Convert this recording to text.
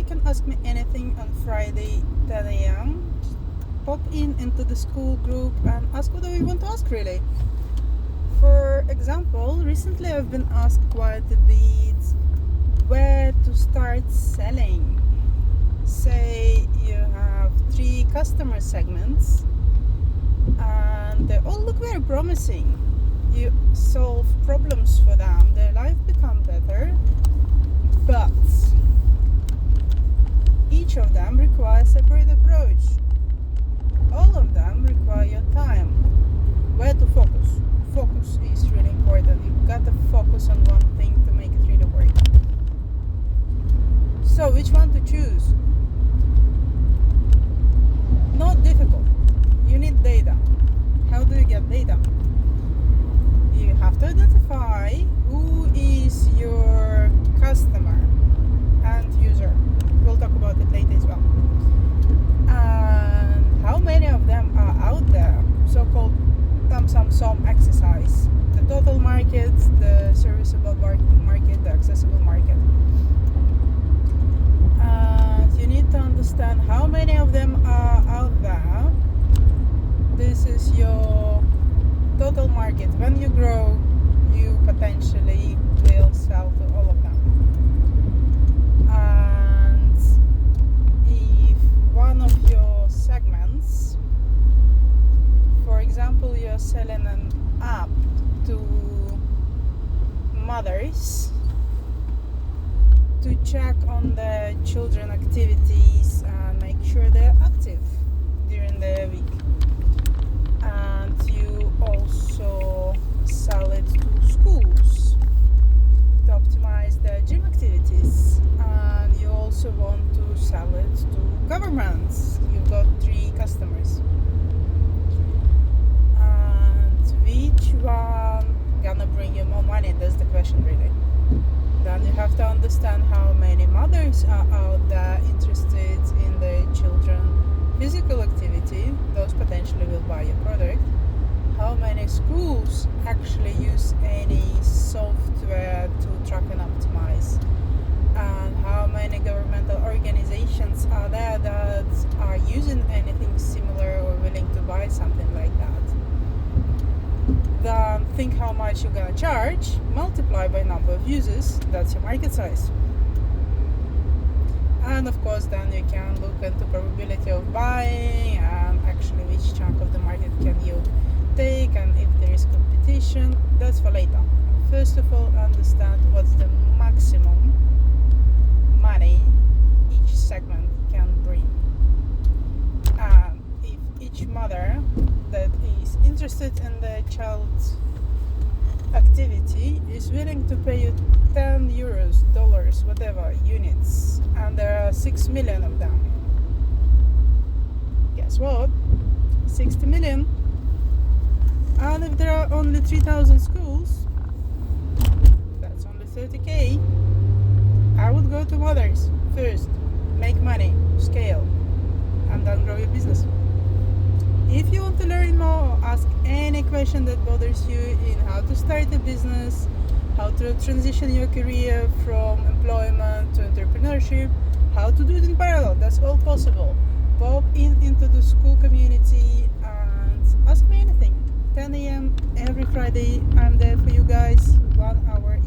you can ask me anything on Friday 10 a.m. Just pop into the school group and ask whatever you want to ask, really. For example, recently I've been asked quite a bit where to start selling. Say you have 3 customer segments and they all look very promising. You solve problems for them, their life become better, but each of them requires a separate approach. All of them require your time. Where to focus? Focus is really important. You've got to focus on one thing to make it really work. So which one to choose? Not difficult. You need data. How do you get data? You have to identify who is your customer and user. We'll talk about it later as well. And how many of them are out there? So-called sum exercise. The total market, the serviceable market, the accessible market. And you need to understand how many of them are out there. This is your total market. When you grow, you potentially will sell to all of them. And if one of your segments, for example, you're selling an app to mothers to check on their children activities and make sure they're active during the week, and you also sell it to schools to optimize their gym activities, and you also want to sell it to governments. You've got 3 customers, and which one gonna bring you more money? That's the question, really. Then you have to understand how many mothers are out there interested in their children physical activity. Those potentially will buy your product. How many schools actually use any software to track and optimize, and how many governmental organizations are there that are using anything similar or willing to buy something like that. Then think how much you're gonna charge, multiply by number of users, that's your market size. And of course then you can look into probability of buying and actually which chunk of the market can you take, and if there is competition. That's for later. First of all, understand what's the maximum money each segment can bring. And if each mother that is interested in the child's activity is willing to pay you 10 euros, dollars, whatever, units, and there are 6 million of them, guess what? 60 million. And if there are only 3,000 schools, that's only 30k. I would go to mothers first, make money, scale, and then grow your business. If you want to learn more or ask any question that bothers you in how to start a business, how to transition your career from employment to entrepreneurship, how to do it in parallel, that's all possible. Pop into the school community and ask me anything. 10 a.m. every Friday, I'm there for you guys, 1 hour